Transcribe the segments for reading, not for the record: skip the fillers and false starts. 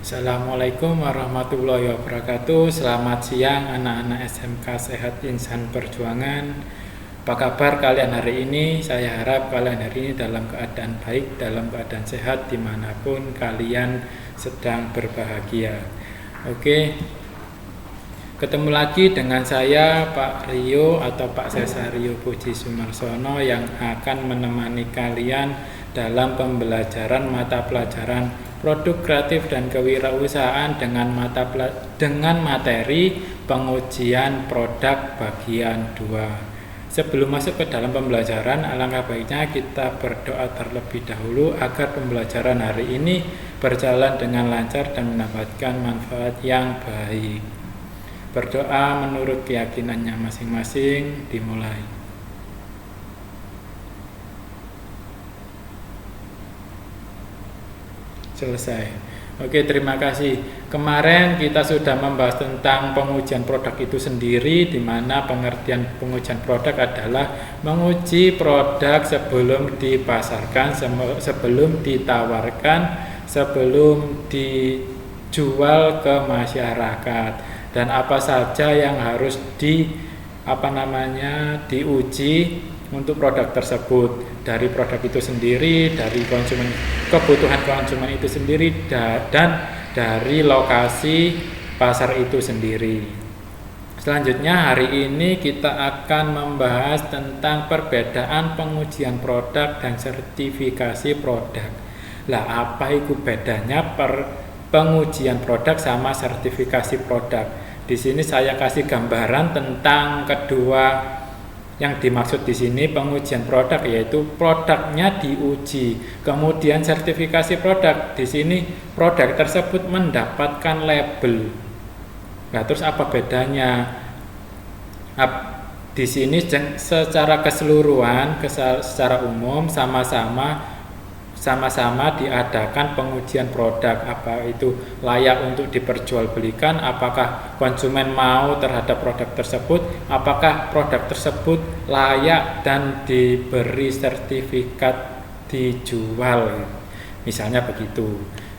Assalamualaikum warahmatullahi wabarakatuh. Selamat siang anak-anak SMK Sehat Insan Perjuangan. Apa kabar kalian hari ini? Saya harap kalian hari ini dalam keadaan baik, dalam keadaan sehat dimanapun kalian sedang berbahagia. Oke, ketemu lagi dengan saya Pak Rio atau Pak Cesario Puji Sumarsono yang akan menemani kalian dalam pembelajaran mata pelajaran Produk Kreatif dan Kewirausahaan dengan materi pengujian produk bagian 2. Sebelum masuk ke dalam pembelajaran, alangkah baiknya kita berdoa terlebih dahulu agar pembelajaran hari ini berjalan dengan lancar dan mendapatkan manfaat yang baik. Berdoa menurut keyakinannya masing-masing, dimulai. Selesai. Oke, terima kasih. Kemarin kita sudah membahas tentang pengujian produk itu sendiri, di mana pengertian pengujian produk adalah menguji produk sebelum dipasarkan, sebelum ditawarkan, sebelum dijual ke masyarakat, dan apa saja yang harus diuji untuk produk tersebut, dari produk itu sendiri, dari kebutuhan konsumen itu sendiri, dan dari lokasi pasar itu sendiri. Selanjutnya hari ini kita akan membahas tentang perbedaan pengujian produk dan sertifikasi produk. Lah, apa itu bedanya pengujian produk sama sertifikasi produk? Di sini saya kasih gambaran tentang kedua yang dimaksud di sini. Pengujian produk yaitu produknya diuji, kemudian sertifikasi produk di sini produk tersebut mendapatkan label. Nah, terus apa bedanya? Di sini secara keseluruhan, secara umum sama-sama diadakan pengujian produk, apa itu layak untuk diperjualbelikan, apakah konsumen mau terhadap produk tersebut, apakah produk tersebut layak dan diberi sertifikat dijual, misalnya begitu.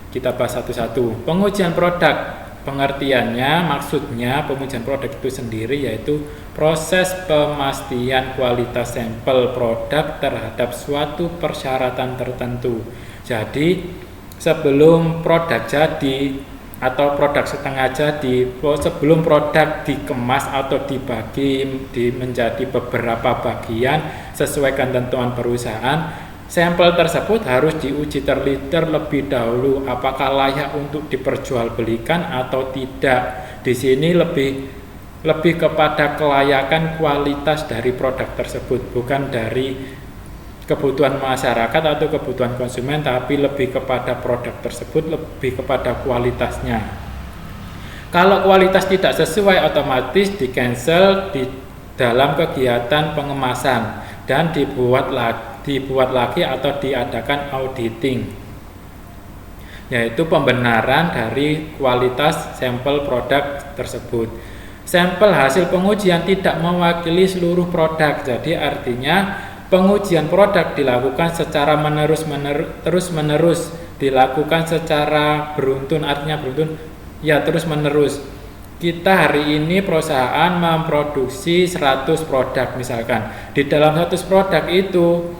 Kita bahas satu-satu. Pengujian produk, pengertiannya, maksudnya pengujian produk itu sendiri yaitu proses pemastian kualitas sampel produk terhadap suatu persyaratan tertentu. Jadi sebelum produk jadi atau produk setengah jadi, sebelum produk dikemas atau dibagi menjadi beberapa bagian sesuai ketentuan perusahaan, sampel tersebut harus diuji terlebih dahulu apakah layak untuk diperjualbelikan atau tidak. Di sini lebih kepada kelayakan kualitas dari produk tersebut, bukan dari kebutuhan masyarakat atau kebutuhan konsumen, tapi lebih kepada produk tersebut, lebih kepada kualitasnya. Kalau kualitas tidak sesuai, otomatis di cancel di dalam kegiatan pengemasan dan dibuat lagi atau diadakan auditing, yaitu pembenaran dari kualitas sampel produk tersebut. Sampel hasil pengujian tidak mewakili seluruh produk, jadi artinya pengujian produk dilakukan secara terus-menerus, dilakukan secara beruntun, artinya beruntun ya terus-menerus. Kita hari ini perusahaan memproduksi 100 produk misalkan. Di dalam 100 produk itu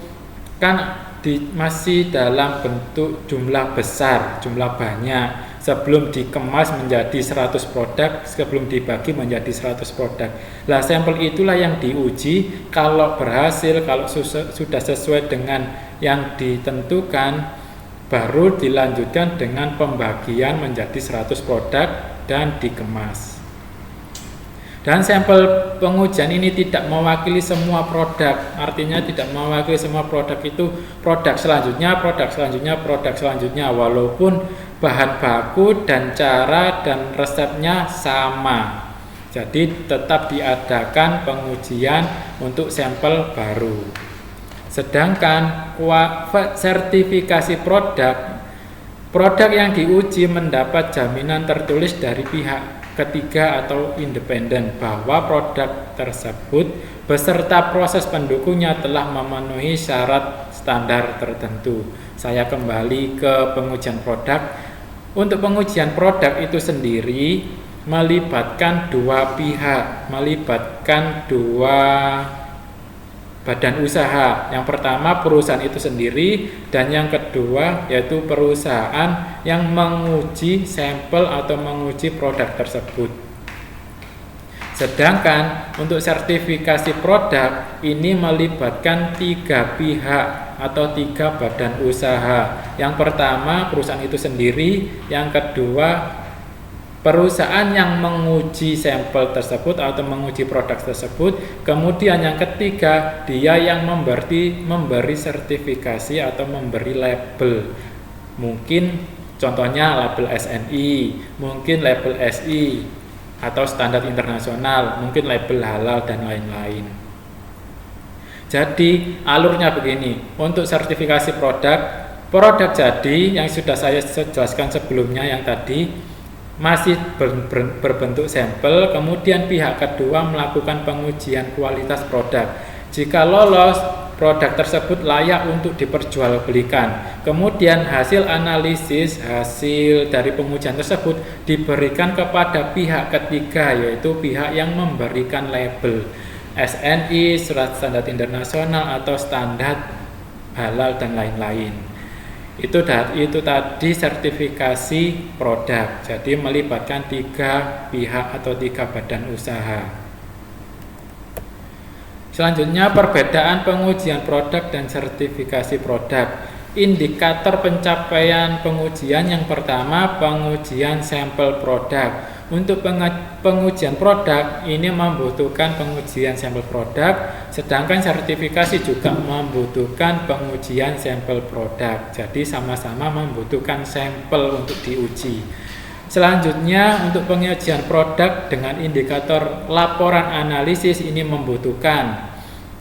kan masih dalam bentuk jumlah besar, jumlah banyak. Sebelum dikemas menjadi 100 produk, sebelum dibagi menjadi 100 produk. Lah, sampel itulah yang diuji. Kalau berhasil, kalau sudah sesuai dengan yang ditentukan, baru dilanjutkan dengan pembagian menjadi 100 produk dan dikemas. Dan sampel pengujian ini tidak mewakili semua produk, artinya tidak mewakili semua produk itu produk selanjutnya, walaupun bahan baku dan cara dan resepnya sama. Jadi tetap diadakan pengujian untuk sampel baru. Sedangkan sertifikasi produk yang diuji mendapat jaminan tertulis dari pihak ketiga atau independen bahwa produk tersebut beserta proses pendukungnya telah memenuhi syarat standar tertentu. Saya kembali ke pengujian produk. Untuk pengujian produk itu sendiri melibatkan dua pihak, melibatkan dua badan usaha. Yang pertama perusahaan itu sendiri, dan yang kedua yaitu perusahaan yang menguji sampel atau menguji produk tersebut. Sedangkan untuk sertifikasi produk ini melibatkan tiga pihak atau tiga badan usaha. Yang pertama perusahaan itu sendiri, yang kedua perusahaan yang menguji sampel tersebut atau menguji produk tersebut, kemudian yang ketiga dia yang memberi sertifikasi atau memberi label. Mungkin contohnya label SNI, mungkin label SI atau standar internasional, mungkin label halal dan lain-lain. Jadi alurnya begini, untuk sertifikasi produk jadi yang sudah saya jelaskan sebelumnya yang tadi masih berbentuk sampel, kemudian pihak kedua melakukan pengujian kualitas produk. Jika lolos, produk tersebut layak untuk diperjualbelikan. Kemudian hasil analisis, hasil dari pengujian tersebut diberikan kepada pihak ketiga, yaitu pihak yang memberikan label SNI, surat standar internasional atau standar halal dan lain-lain. Itu tadi sertifikasi produk. Jadi melibatkan tiga pihak atau tiga badan usaha. Selanjutnya perbedaan pengujian produk dan sertifikasi produk. Indikator pencapaian pengujian yang pertama pengujian sampel produk. Untuk pengujian produk ini membutuhkan pengujian sampel produk, sedangkan sertifikasi juga membutuhkan pengujian sampel produk. Jadi sama-sama membutuhkan sampel untuk diuji. Selanjutnya untuk pengujian produk dengan indikator laporan analisis ini membutuhkan.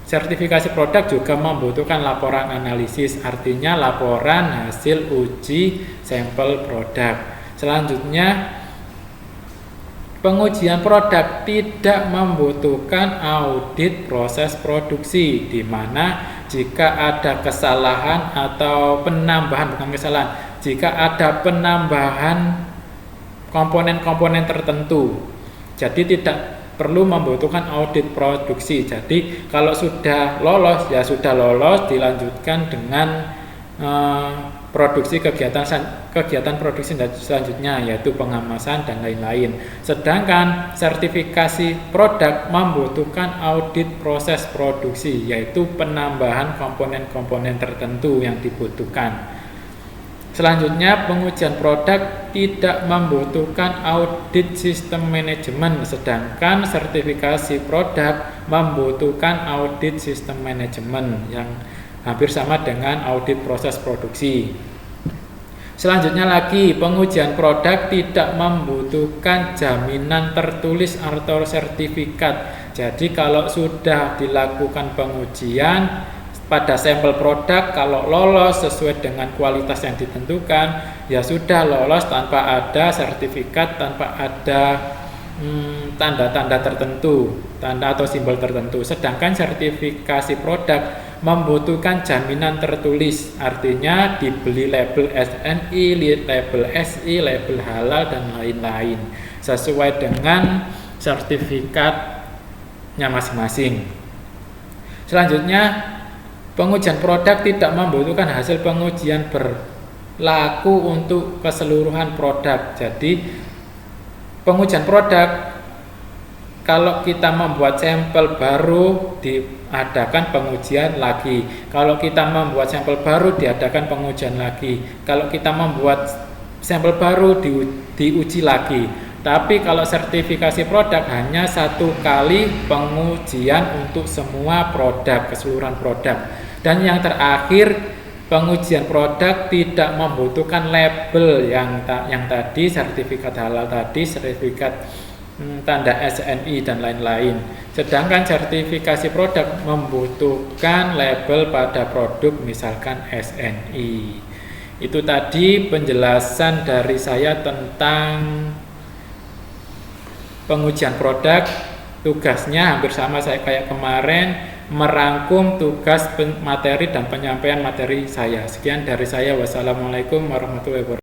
Sertifikasi produk juga membutuhkan laporan analisis, artinya laporan hasil uji sampel produk. Selanjutnya pengujian produk tidak membutuhkan audit proses produksi, di mana jika ada kesalahan atau penambahan, bukan kesalahan, jika ada penambahan komponen-komponen tertentu, jadi tidak perlu membutuhkan audit produksi. Jadi kalau sudah lolos, ya sudah lolos, dilanjutkan dengan produksi kegiatan produksi selanjutnya, yaitu pengemasan dan lain-lain. Sedangkan sertifikasi produk membutuhkan audit proses produksi, yaitu penambahan komponen-komponen tertentu yang dibutuhkan. Selanjutnya pengujian produk tidak membutuhkan audit sistem manajemen, sedangkan sertifikasi produk membutuhkan audit sistem manajemen yang hampir sama dengan audit proses produksi. Selanjutnya lagi, pengujian produk tidak membutuhkan jaminan tertulis atau sertifikat. Jadi kalau sudah dilakukan pengujian pada sampel produk, kalau lolos sesuai dengan kualitas yang ditentukan, ya sudah lolos tanpa ada sertifikat, tanpa ada tanda-tanda tertentu, tanda atau simbol tertentu. Sedangkan sertifikasi produk membutuhkan jaminan tertulis, artinya dibeli label SNI, label SI, label halal dan lain-lain sesuai dengan sertifikatnya masing-masing. Selanjutnya pengujian produk tidak membutuhkan hasil pengujian berlaku untuk keseluruhan produk. Jadi pengujian produk, kalau kita membuat sampel baru diadakan pengujian lagi. Kalau kita membuat sampel baru diadakan pengujian lagi. Kalau kita membuat sampel baru diuji lagi. Tapi kalau sertifikasi produk hanya satu kali pengujian untuk semua produk, keseluruhan produk. Dan yang terakhir, pengujian produk tidak membutuhkan label yang tadi, sertifikat halal tadi, sertifikat tanda SNI dan lain-lain. Sedangkan sertifikasi produk membutuhkan label pada produk, misalkan SNI. Itu tadi penjelasan dari saya tentang pengujian produk. Tugasnya hampir sama saya kayak kemarin, merangkum tugas materi dan penyampaian materi saya. Sekian dari saya. Wassalamualaikum warahmatullahi wabarakatuh.